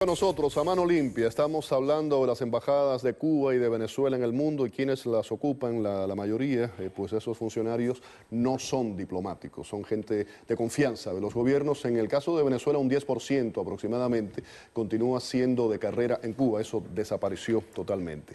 Nosotros, a mano limpia, estamos hablando de las embajadas de Cuba y de Venezuela en el mundo y quienes las ocupan, la mayoría, pues esos funcionarios no son diplomáticos, son gente de confianza de los gobiernos. En el caso de Venezuela, un 10% aproximadamente continúa siendo de carrera en Cuba, eso desapareció totalmente.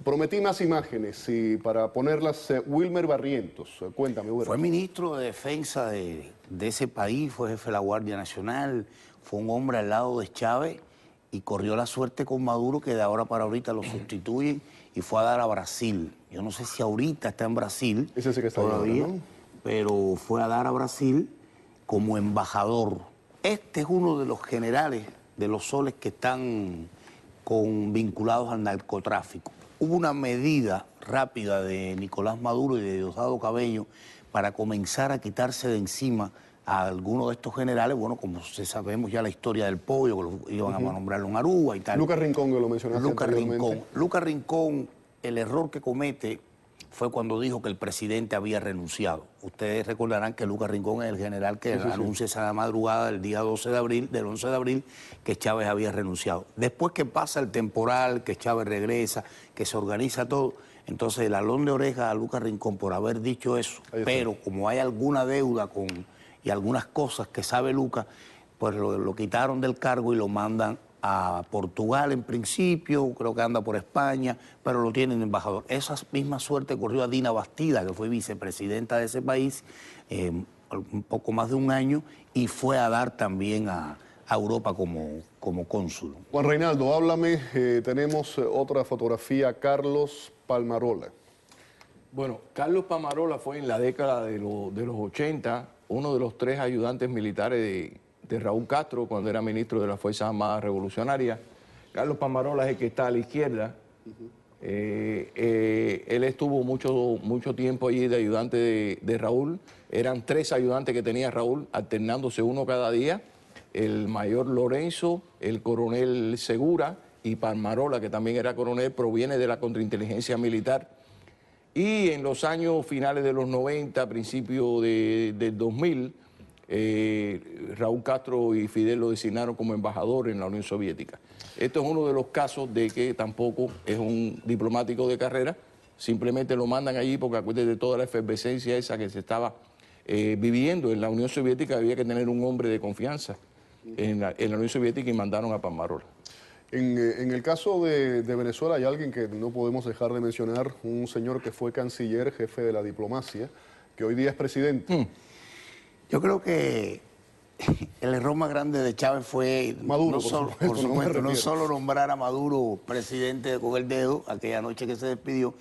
Prometí más imágenes y para ponerlas, Wilmer Barrientos, cuéntame, Wilmer. Fue ministro de Defensa de ese país, fue jefe de la Guardia Nacional, fue un hombre al lado de Chávez y corrió la suerte con Maduro, que de ahora para ahorita lo sustituyen, y fue a dar a Brasil. Yo no sé si ahorita está en Brasil Ese sí que está todavía, ahora, ¿no? pero fue a dar a Brasil como embajador. Este es uno de los generales de los soles que están vinculados al narcotráfico. Hubo una medida rápida de Nicolás Maduro y de Diosdado Cabello para comenzar a quitarse de encima a algunos de estos generales, bueno, como sabemos ya la historia del pollo, que iban a nombrarlo en Aruba y tal. Lucas Rincón, que lo mencionaste anteriormente. Lucas Rincón, el error que comete fue cuando dijo que el presidente había renunciado. Ustedes recordarán que Lucas Rincón es el general que anuncia esa madrugada del día 12 de abril, del 11 de abril, que Chávez había renunciado. Después que pasa el temporal, que Chávez regresa, que se organiza todo, entonces el alón de oreja a Lucas Rincón por haber dicho eso. Pero como hay alguna deuda y algunas cosas que sabe Lucas, pues lo quitaron del cargo y lo mandan a Portugal en principio, creo que anda por España, pero lo tienen embajador. Esa misma suerte corrió a Dina Bastida, que fue vicepresidenta de ese país, un poco más de un año, y fue a dar también a Europa como cónsul. Juan Reinaldo, háblame, tenemos otra fotografía, Carlos Palmarola. Bueno, Carlos Palmarola fue en la década de los 80, uno de los 3 ayudantes militares de Raúl Castro cuando era ministro de las Fuerzas Armadas Revolucionarias. Carlos Palmarola es el que está a la izquierda. Él estuvo mucho tiempo allí de ayudante de Raúl. Eran 3 ayudantes que tenía Raúl, alternándose uno cada día. El mayor Lorenzo, el coronel Segura y Palmarola, que también era coronel, proviene de la contrainteligencia militar. Y en los años finales de los 90, principios del 2000, Raúl Castro y Fidel lo designaron como embajador en la Unión Soviética. Esto es uno de los casos de que tampoco es un diplomático de carrera, simplemente lo mandan allí porque acuérdense de toda la efervescencia esa que se estaba viviendo en la Unión Soviética, había que tener un hombre de confianza en la Unión Soviética y mandaron a Palmarola. En el caso de Venezuela hay alguien que no podemos dejar de mencionar, un señor que fue canciller, jefe de la diplomacia, que hoy día es presidente. Yo creo que el error más grande de Chávez fue Maduro, no solo nombrar a Maduro presidente con el dedo aquella noche que se despidió,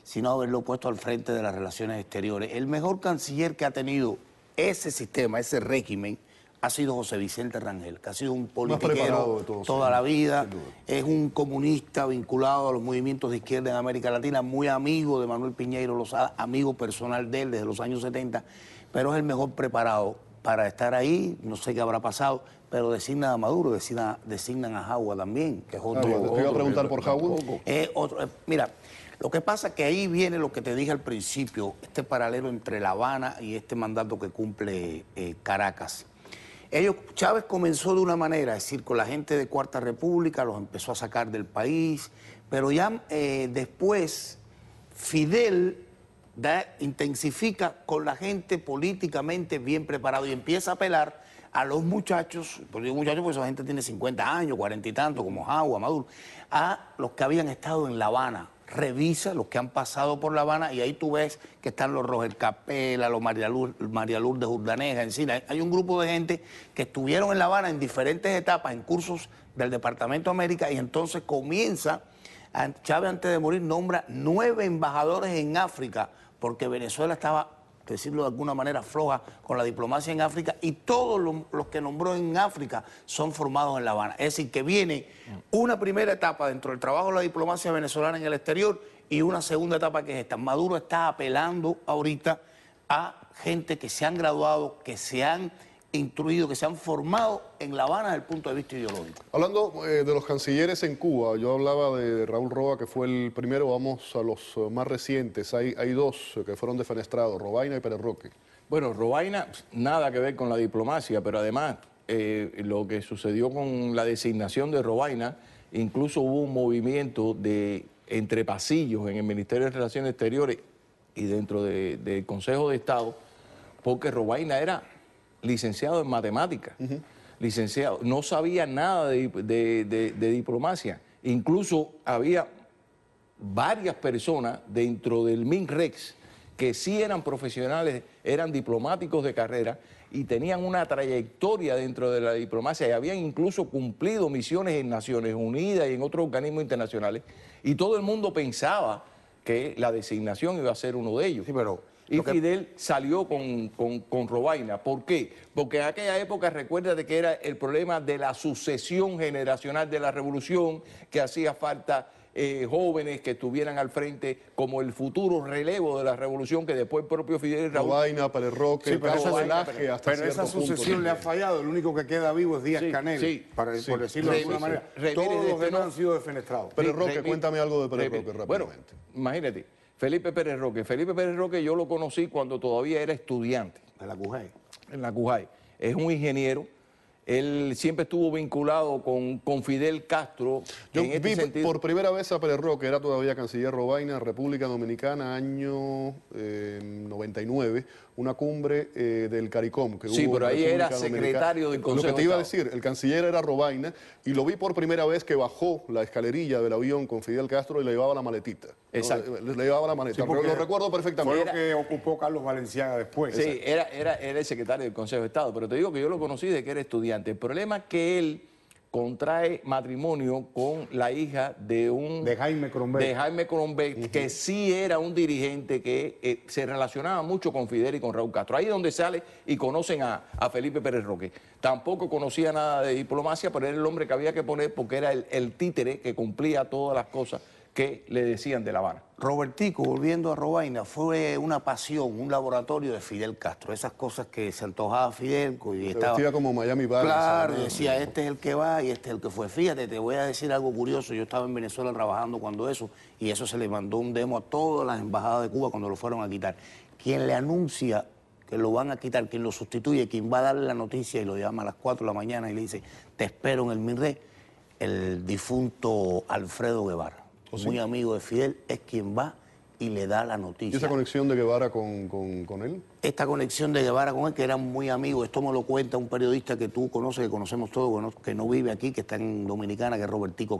sino haberlo puesto al frente de las relaciones exteriores. El mejor canciller que ha tenido ese sistema, ese régimen, ha sido José Vicente Rangel, que ha sido un politiquero toda la vida, es un comunista vinculado a los movimientos de izquierda en América Latina, muy amigo de Manuel Piñeiro Lozada, amigo personal de él desde los años 70, pero es el mejor preparado para estar ahí. No sé qué habrá pasado, pero designan a Maduro, designan a Jagua también, que es otro. Te iba a preguntar por Jagua. Mira, lo que pasa es que ahí viene lo que te dije al principio, este paralelo entre La Habana y este mandato que cumple Caracas. Chávez comenzó de una manera, es decir, con la gente de Cuarta República, los empezó a sacar del país, pero ya después Fidel intensifica con la gente políticamente bien preparado y empieza a apelar a los muchachos, pues digo muchachos porque esa gente tiene 50 años, 40 y tanto, como Jagua, Maduro, a los que habían estado en La Habana. Revisa los que han pasado por La Habana y ahí tú ves que están los Roger Capela, los María Lourdes Urdaneja, en fin, hay un grupo de gente que estuvieron en La Habana en diferentes etapas, en cursos del Departamento de América, y entonces comienza, Chávez antes de morir nombra 9 embajadores en África, porque Venezuela estaba, decirlo de alguna manera, floja con la diplomacia en África, y todos los que nombró en África son formados en La Habana. Es decir, que viene una primera etapa dentro del trabajo de la diplomacia venezolana en el exterior y una segunda etapa que es esta. Maduro está apelando ahorita a gente que se han graduado, que se han instruido, que se han formado en La Habana desde el punto de vista ideológico. Hablando de los cancilleres en Cuba, yo hablaba de Raúl Roa, que fue el primero. Vamos a los más recientes. Hay 2 que fueron defenestrados, Robaina y Pérez Roque. Bueno, Robaina, nada que ver con la diplomacia, pero además lo que sucedió con la designación de Robaina, incluso hubo un movimiento de entre pasillos en el Ministerio de Relaciones Exteriores y dentro del Consejo de Estado, porque Robaina era licenciado en matemáticas, licenciado, no sabía nada de diplomacia. Incluso había varias personas dentro del MINREX que sí eran profesionales, eran diplomáticos de carrera y tenían una trayectoria dentro de la diplomacia y habían incluso cumplido misiones en Naciones Unidas y en otros organismos internacionales, y todo el mundo pensaba que la designación iba a ser uno de ellos. Sí, pero y Fidel salió con Robaina. ¿Por qué? Porque en aquella época, recuérdate que era el problema de la sucesión generacional de la revolución, que hacía falta jóvenes que estuvieran al frente como el futuro relevo de la revolución, que después el propio Fidel y Raúl... Robaina, Pérez Roque, pero esa sucesión le ha fallado. El único que queda vivo es Díaz Canel, por decirlo de alguna manera. Todos los demás han sido defenestrados. Pérez Roque, cuéntame algo de Pérez Roque rápidamente. Bueno, imagínate, Felipe Pérez Roque. Felipe Pérez Roque yo lo conocí cuando todavía era estudiante. En la CUJAI. En la CUJAI. Es un ingeniero. Él siempre estuvo vinculado con Fidel Castro. Yo vi por primera vez a Pérez Roque, era todavía canciller Robaina, República Dominicana, año 99, una cumbre del CARICOM que hubo. Sí, pero ahí era República secretario del Consejo. Lo que te iba a decir, el canciller era Robaina, y lo vi por primera vez que bajó la escalerilla del avión con Fidel Castro y le llevaba la maletita. Exacto. Le llevaba la maleta, Sí, lo recuerdo perfectamente. Fue lo que ocupó Carlos Valenciaga después. Sí, era el secretario del Consejo de Estado, pero te digo que yo lo conocí desde que era estudiante. El problema es que él contrae matrimonio con la hija de Jaime Crombé. De Jaime Crombé, que sí era un dirigente que se relacionaba mucho con Fidel y con Raúl Castro. Ahí es donde sale y conocen a Felipe Pérez Roque. Tampoco conocía nada de diplomacia, pero era el hombre que había que poner porque era el títere que cumplía todas las cosas que le decían de La Habana. Robertico, volviendo a Robaina, fue una pasión, un laboratorio de Fidel Castro. Esas cosas que se antojaba Fidel y estaba... Vestía como Miami Vice. Claro, decía, este es el que va y este es el que fue. Fíjate, te voy a decir algo curioso. Yo estaba en Venezuela trabajando cuando eso, y eso se le mandó un demo a todas las embajadas de Cuba cuando lo fueron a quitar. Quien le anuncia que lo van a quitar, quien lo sustituye, quien va a darle la noticia y lo llama a las 4 de la mañana y le dice, te espero en el MINRE, el difunto Alfredo Guevara. Muy amigo de Fidel, es quien va y le da la noticia. ¿Y esa conexión de Guevara con él? Esta conexión de Guevara con él, que eran muy amigos, esto me lo cuenta un periodista que tú conoces, que conocemos todos, que no vive aquí, que está en Dominicana, que es Roberto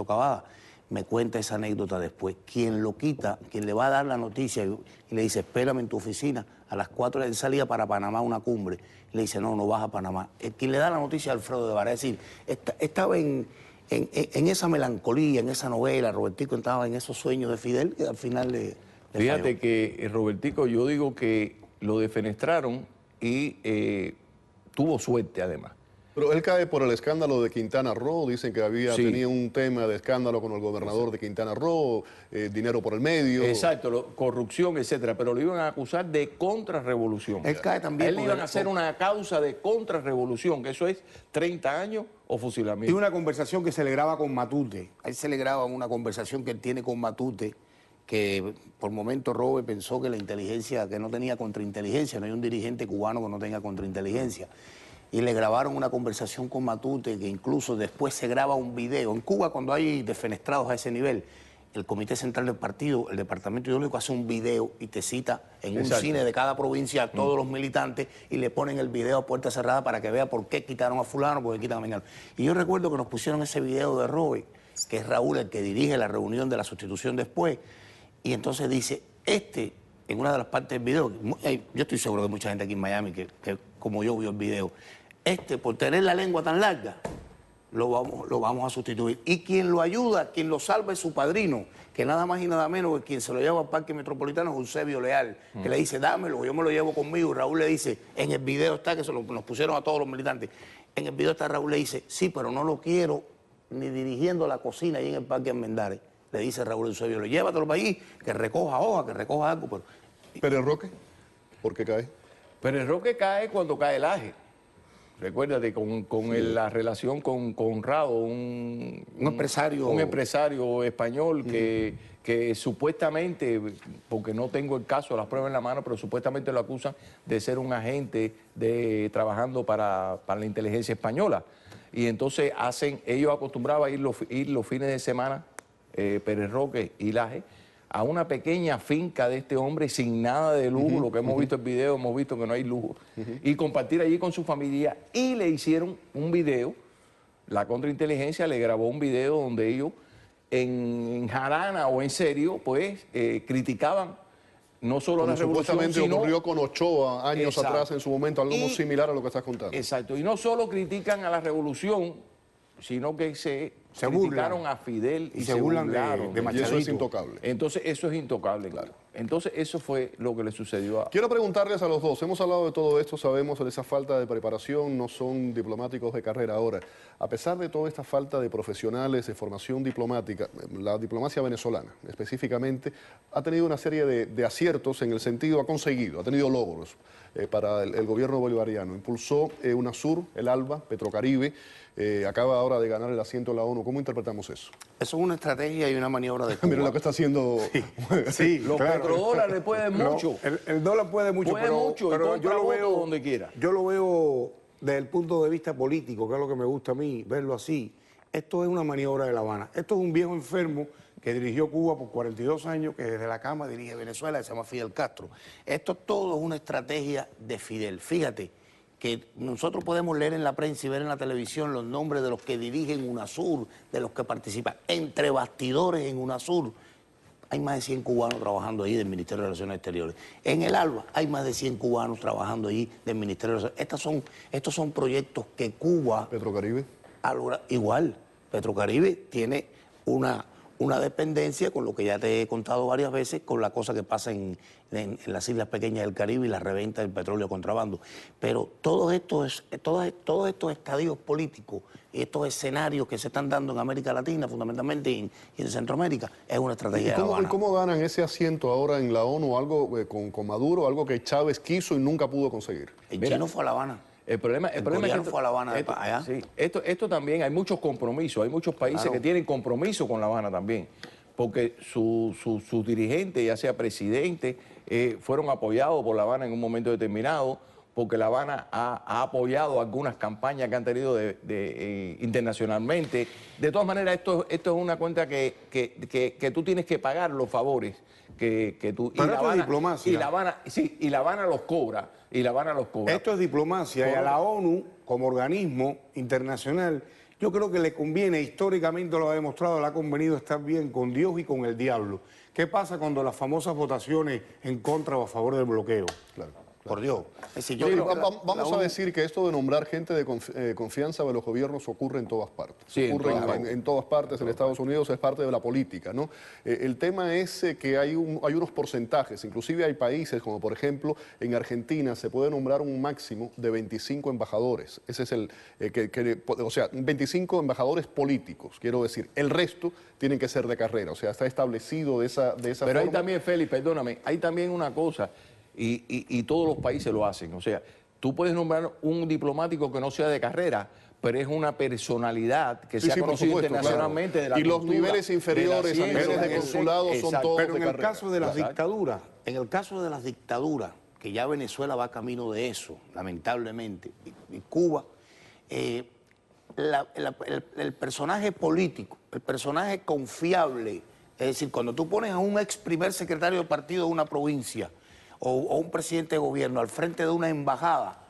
Cavada. Me cuenta esa anécdota después. Quien lo quita, quien le va a dar la noticia y le dice, espérame en tu oficina, a las 4 él salía para Panamá a una cumbre. Le dice, no, no vas a Panamá. Quien le da la noticia a Alfredo Guevara, es decir, estaba en esa melancolía, en esa novela, Robertico estaba en esos sueños de Fidel que al final le Fíjate falló. que Robertico, yo digo que lo defenestraron y tuvo suerte además. Pero él cae por el escándalo de Quintana Roo, dicen que tenía un tema de escándalo con el gobernador de Quintana Roo, dinero por el medio. Exacto, corrupción, etcétera, pero lo iban a acusar de contrarrevolución. Él cae también. Él iban a hacer una causa de contrarrevolución, que eso es 30 años o Y fusilamiento. una conversación que se le graba con Matute. Ahí se le graba una conversación que él tiene con Matute, que por momentos Robert pensó que la inteligencia, que no tenía contrainteligencia, no hay un dirigente cubano que no tenga contrainteligencia. Y le grabaron una conversación con Matute, que incluso después se graba un video. En Cuba, cuando hay defenestrados a ese nivel, el Comité Central del Partido, el Departamento Ideológico, hace un video y te cita en un cine de cada provincia a todos los militantes y le ponen el video a puerta cerrada para que vea por qué quitaron a fulano, por qué quitaron a mengano. Y yo recuerdo que nos pusieron ese video de Robert, que es Raúl el que dirige la reunión de la sustitución después, y entonces dice, en una de las partes del video, yo estoy seguro que mucha gente aquí en Miami, que como yo vio el video, por tener la lengua tan larga, lo vamos a sustituir. Y quien lo ayuda, quien lo salva es su padrino, que nada más y nada menos que quien se lo lleva al Parque Metropolitano es Eusebio Leal, que le dice, dámelo, yo me lo llevo conmigo. Y Raúl le dice, en el video está, que nos pusieron a todos los militantes, en el video está Raúl le dice, sí, pero no lo quiero ni dirigiendo la cocina ahí en el Parque Almendares. Le dice Raúl Eusebio, llévatelo para allí, que recoja hoja, que recoja algo. Pérez Roque, ¿por qué cae? Pero el Roque cae cuando cae el aje. Recuérdate, la relación con Conrado, un empresario español que supuestamente, porque no tengo el caso, las pruebas en la mano, pero supuestamente lo acusan de ser un agente trabajando para la inteligencia española. Y entonces ellos acostumbraban a ir los fines de semana, Pérez Roque y Laje, a una pequeña finca de este hombre sin nada de lujo, lo que hemos visto en video, hemos visto que no hay lujo, y compartir allí con su familia, y le hicieron un video, la contrainteligencia le grabó un video donde ellos en jarana o en serio, pues criticaban no solo la revolución, supuestamente ocurrió con Ochoa años Exacto. atrás en su momento, algo muy similar a lo que estás contando. Exacto, y no solo critican a la revolución, sino que se criticaron a Fidel y se burlan de y eso es intocable. Entonces eso es intocable, Claro. Entonces eso fue lo que le sucedió a... Quiero preguntarles a los dos, hemos hablado de todo esto, sabemos de esa falta de preparación, no son diplomáticos de carrera ahora. A pesar de toda esta falta de profesionales, de formación diplomática, la diplomacia venezolana específicamente ha tenido una serie de aciertos en el sentido, ha tenido logros para el gobierno bolivariano. Impulsó UNASUR, el ALBA, Petrocaribe, acaba ahora de ganar el asiento en la ONU. ¿Cómo interpretamos eso? Eso es una estrategia y una maniobra de Cuba. Mira lo que está haciendo... Sí, Los claro. petrodólares pueden mucho. El dólar puede mucho, pero yo lo veo donde quiera. Yo lo veo desde el punto de vista político, que es lo que me gusta a mí, verlo así. Esto es una maniobra de La Habana. Esto es un viejo enfermo que dirigió Cuba por 42 años, que desde la cama dirige Venezuela, que se llama Fidel Castro. Esto todo es una estrategia de Fidel. Fíjate que nosotros podemos leer en la prensa y ver en la televisión los nombres de los que dirigen UNASUR, de los que participan. Entre bastidores en UNASUR hay más de 100 cubanos trabajando ahí del Ministerio de Relaciones Exteriores. En el ALBA hay más de 100 cubanos trabajando ahí del Ministerio de Relaciones Exteriores. Estos son proyectos que Cuba... Petrocaribe. Igual, Petrocaribe tiene una dependencia con lo que ya te he contado varias veces, con la cosa que pasa en las islas pequeñas del Caribe y la reventa del petróleo contrabando. Pero todos estos estadios políticos y estos escenarios que se están dando en América Latina, fundamentalmente y en Centroamérica, es una estrategia de La Habana. ¿Y cómo ganan ese asiento ahora en la ONU, algo con Maduro, algo que Chávez quiso y nunca pudo conseguir? El chino fue a La Habana. El problema es que fue a La Habana allá. Sí, esto también, hay muchos compromisos, hay muchos países que tienen compromiso con La Habana también, porque sus dirigentes, ya sea presidente, fueron apoyados por La Habana en un momento determinado, porque La Habana ha apoyado algunas campañas que han tenido internacionalmente. De todas maneras, esto es una cuenta que tú tienes que pagar los favores que tú... Pero esto es diplomacia. Y La Habana los cobra. Esto es diplomacia y a la ONU, como organismo internacional, yo creo que le conviene, históricamente lo ha demostrado, le ha convenido estar bien con Dios y con el diablo. ¿Qué pasa cuando las famosas votaciones en contra o a favor del bloqueo? Claro. Por Dios. Es decir, vamos a decir que esto de nombrar gente de confianza de los gobiernos ocurre en todas partes. Sí, ocurre en todas partes, en Estados Unidos es parte de la política, ¿no? El tema es que hay unos porcentajes, inclusive hay países como por ejemplo en Argentina se puede nombrar un máximo de 25 embajadores. Ese es o sea, 25 embajadores políticos, quiero decir. El resto tienen que ser de carrera, o sea, está establecido de esa Pero forma. hay también, Félix, perdóname, hay también una cosa... Y todos los países lo hacen. O sea, tú puedes nombrar un diplomático que no sea de carrera, pero es una personalidad que se ha conocido internacionalmente, claro, de la y cultura, los niveles inferiores a niveles de consulado son todos pero de en el carrera. caso de las dictaduras, en el caso de las dictaduras, que ya Venezuela va camino de eso, lamentablemente, y Cuba, el personaje político, el personaje confiable, es decir, cuando tú pones a un ex primer secretario de partido de una provincia o un presidente de gobierno al frente de una embajada,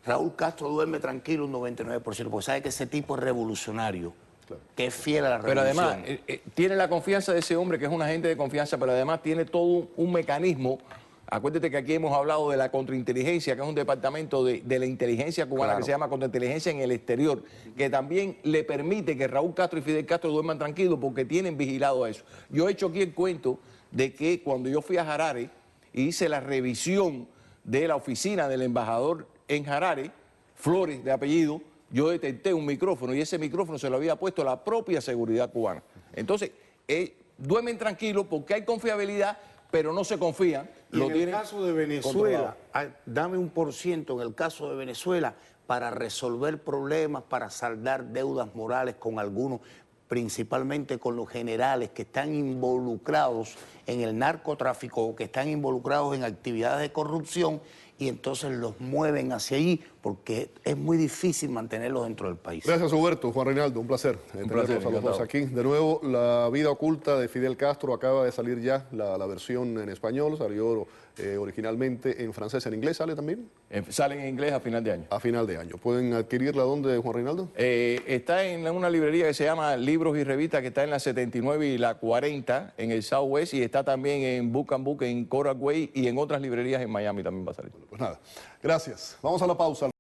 Raúl Castro duerme tranquilo un 99%, porque sabe que ese tipo es revolucionario, claro, que es fiel a la revolución. Pero además, tiene la confianza de ese hombre, que es un agente de confianza, pero además tiene todo un mecanismo. Acuérdate que aquí hemos hablado de la contrainteligencia, que es un departamento de la inteligencia cubana, claro, que se llama contrainteligencia en el exterior, que también le permite que Raúl Castro y Fidel Castro duerman tranquilos porque tienen vigilado eso. Yo he hecho aquí el cuento de que cuando yo fui a Harare, hice la revisión de la oficina del embajador en Harare, Flores de apellido, yo detecté un micrófono y ese micrófono se lo había puesto la propia seguridad cubana. Entonces, duermen tranquilos porque hay confiabilidad, pero no se confían. Y en el caso de Venezuela, dame un % en el caso de Venezuela para resolver problemas, para saldar deudas morales con algunos, principalmente con los generales que están involucrados en el narcotráfico o que están involucrados en actividades de corrupción, y entonces los mueven hacia allí porque es muy difícil mantenerlos dentro del país. Gracias, Huberto. Juan Reinaldo, un placer tenerlos a los dos aquí. De nuevo, La vida oculta de Fidel Castro acaba de salir ya, la versión en español, salió originalmente en francés. ¿En inglés sale también? Sale en inglés a final de año. A final de año. ¿Pueden adquirirla dónde, Juan Reinaldo? Está en una librería que se llama Libros y Revistas, que está en la 79 y la 40 en el Southwest, y está también en Book and Book en Coral Way y en otras librerías en Miami también va a salir. Pues nada, gracias. Vamos a la pausa.